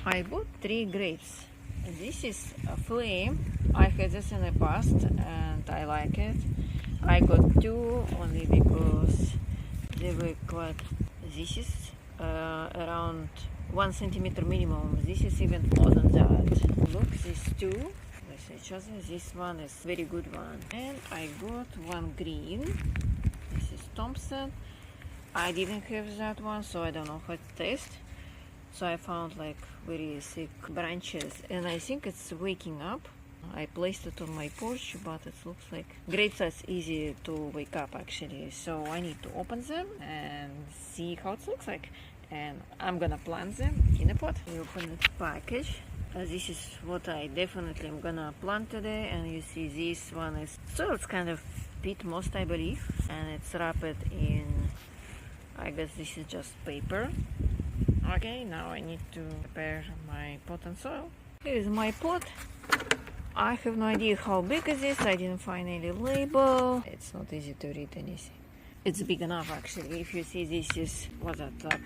I bought 3 grapes. This is a flame. I had this in the past and I like it. I got 2 only because they were quite. This is around 1 centimeter minimum. This is even more than that. Look, these 2 with each other. This one is very good one. And I got 1 green. This is Thompson. I didn't have that one, so I don't know how to taste. So I found like very thick branches and I think it's waking up. I placed it on my porch, but it looks like grapes are easy to wake up actually. So I need to open them and see how it looks like. And I'm gonna plant them in a pot. I open the package. This is what I definitely am gonna plant today. And you see this one is, so it's kind of peat moss I believe. And it's wrapped in, I guess this is just paper. Okay, now I need to prepare my pot and soil. Here is my pot. I have no idea how big is this. I didn't find any label. It's not easy to read anything. It's big enough actually. If you see, this is what's that, like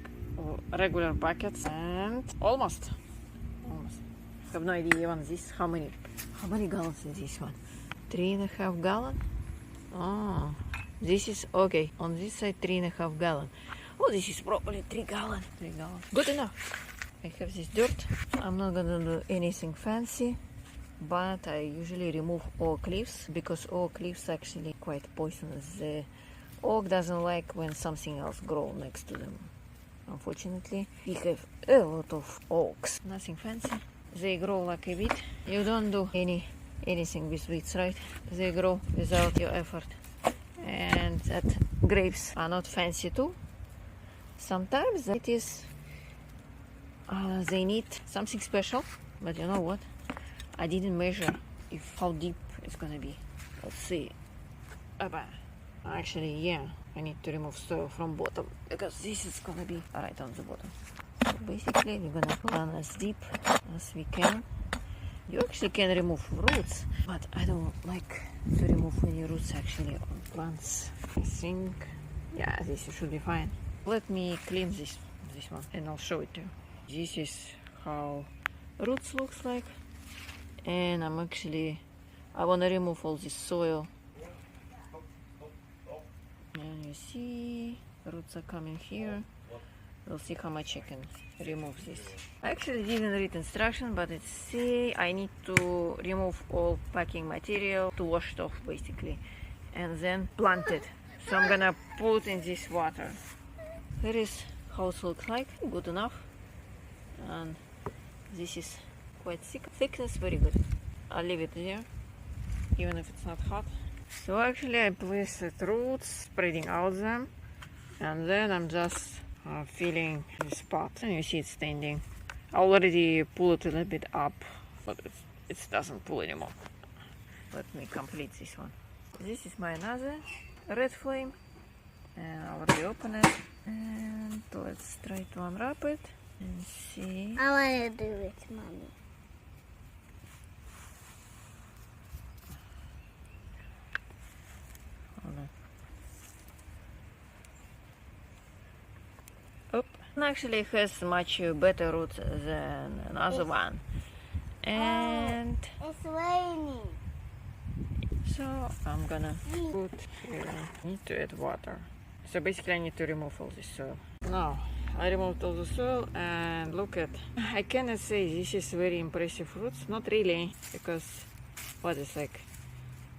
regular buckets and almost. I have no idea even this. How many gallons is this one? 3.5 gallon. Oh, this is okay. On this side 3.5 gallon. Oh, this is probably 3 gallon. Good enough. I have this dirt. I'm not gonna do anything fancy, but I usually remove oak leaves because oak leaves actually quite poisonous. The oak doesn't like when something else grows next to them. Unfortunately, we have a lot of oaks. Nothing fancy. They grow like a weed. You don't do anything with weeds, right? They grow without your effort. And that grapes are not fancy too. Sometimes it is they need something special, but you know what? I didn't measure how deep it's gonna be. Let's see. Actually, yeah, I need to remove soil from bottom because this is gonna be right on the bottom. So basically, we're gonna plant as deep as we can. You actually can remove roots, but I don't like to remove any roots actually on plants. I think, yeah, this should be fine. Let me clean this one and I'll show it to you. This is how roots looks like. And I want to remove all this soil. And you see, roots are coming here. We'll see how much I can remove this. I actually didn't read instruction, but it says I need to remove all packing material to wash it off basically. And then plant it. So I'm gonna put in this water. Here is how it looks like. Good enough. And this is quite thick. Thickness very good. I'll leave it there, even if it's not hot. So actually I placed the roots, spreading out them, and then I'm just filling this pot. And you see it's standing. I already pull it a little bit up, but it doesn't pull anymore. Let me complete this one. This is my another red flame, and I already open it. And let's try to unwrap it and see. I want to do it, Mommy. Hold on. Oh, it actually has much better roots than another one. And It's raining. so I'm gonna put here. I need to add water. So basically I need to remove all this soil. Now I removed all the soil and look at, I cannot say this is very impressive roots, not really, because what is like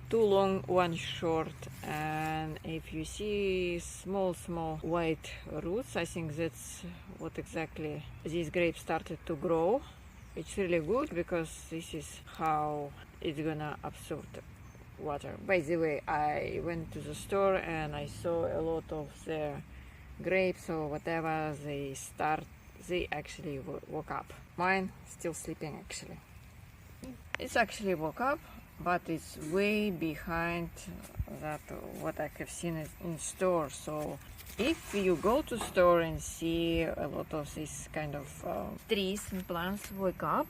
2 long, 1 short, and if you see small white roots, I think that's what exactly these grapes started to grow. It's really good because this is how it's gonna absorb water. By the way, I went to the store and I saw a lot of their grapes or whatever, they actually woke up. Mine still sleeping actually. It's actually woke up, but it's way behind that what I have seen in store. So if you go to store and see a lot of these kind of trees and plants wake up,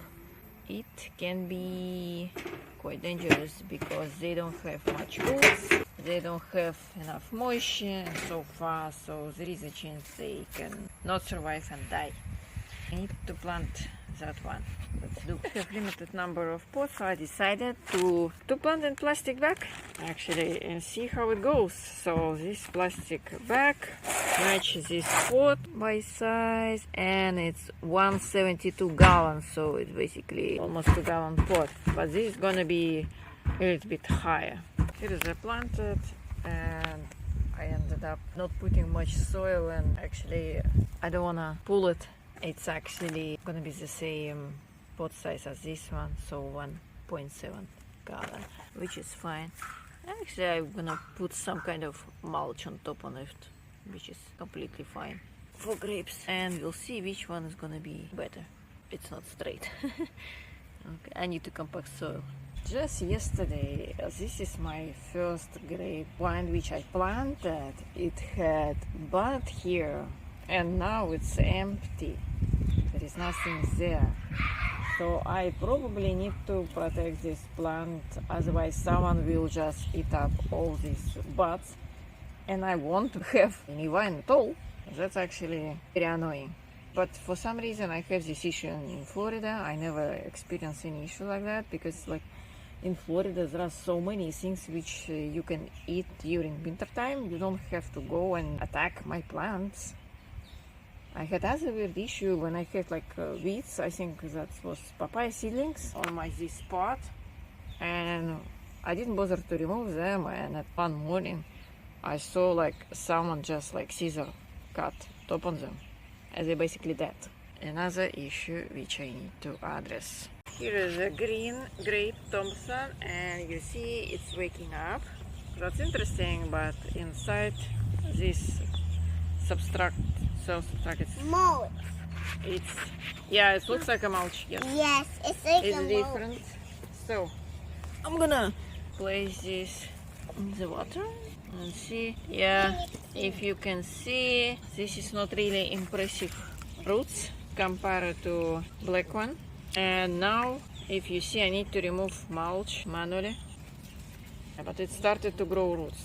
it can be quite dangerous because they don't have much roots, they don't have enough moisture and so far, so there is a chance they can not survive and die. I need to plant that one. Let's do. I have limited number of pots, so I decided to plant in plastic bag actually and see how it goes. So this plastic bag matches this pot by size, and it's 172 gallons, so it's basically almost 2-gallon pot. But this is gonna be a little bit higher. Here is I planted, and I ended up not putting much soil, and actually I don't wanna pull it. It's actually gonna be the same pot size as this one, so 1.7 gallon, which is fine. Actually I'm gonna put some kind of mulch on top of it, which is completely fine for grapes, and we'll see which one is gonna be better. It's not straight. Okay, I need to compact soil. Just yesterday, this is my first grape vine which I planted. It had bud here, and now it's empty. There is nothing there. So I probably need to protect this plant, otherwise someone will just eat up all these buds, and I won't have any vine at all. That's actually very annoying. But for some reason I have this issue in Florida. I never experienced any issue like that, because like in Florida there are so many things which you can eat during winter time. You don't have to go and attack my plants. I had other weird issue when I had like weeds. I think that was papaya seedlings on my this pot, and I didn't bother to remove them. And at one morning I saw like someone just like scissor cut top on them, and they're basically dead. Another issue which I need to address. Here is a green grape Thompson, and you see it's waking up. That's interesting, but inside this substract, Mulch. it's, yeah, it looks like a mulch. Yes, Yes, it's like it's a different. mulch. So I'm gonna place this in the water and see. Yeah, if you can see, this is not really impressive roots compared to black one. And now if you see, I need to remove mulch manually, but it started to grow roots.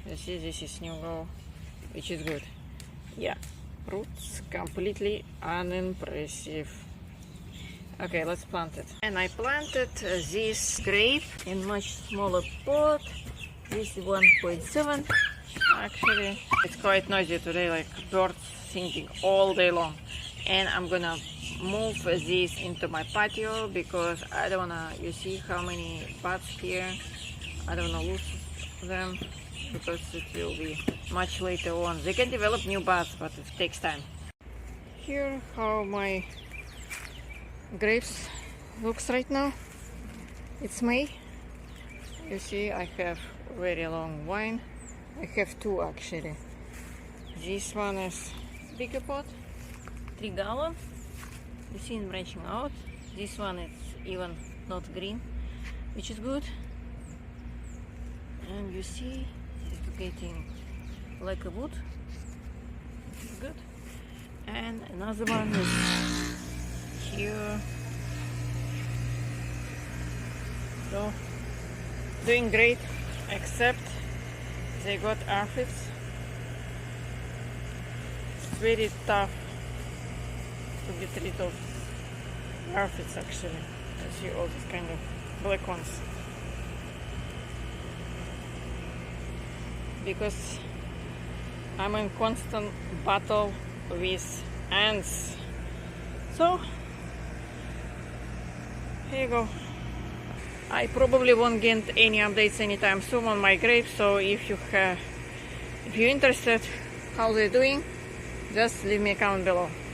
You see, this is new grow, which is good. Yeah, roots completely unimpressive. Okay, let's plant it. And I planted this grape in much smaller pot. This is 1.7. Actually, it's quite noisy today, like birds singing all day long. And I'm gonna move this into my patio because I don't wanna, you see how many buds here, I don't wanna lose them, because it will be much later on. They can develop new buds, but it takes time. Here how my grapes looks right now. It's May. You see I have very long vine. I have two actually. This one is bigger pot, 3 gallon. You see it branching out. This one is even not green, which is good. And you see it's getting like a wood, which is good. And another one is here. So doing great, except they got aphids. It's very tough to get rid of aphids actually. You see all these kind of black ones, because I'm in constant battle with ants. So here you go. I probably won't get any updates anytime soon on my grapes, so if you're interested how they're doing, just leave me a comment below.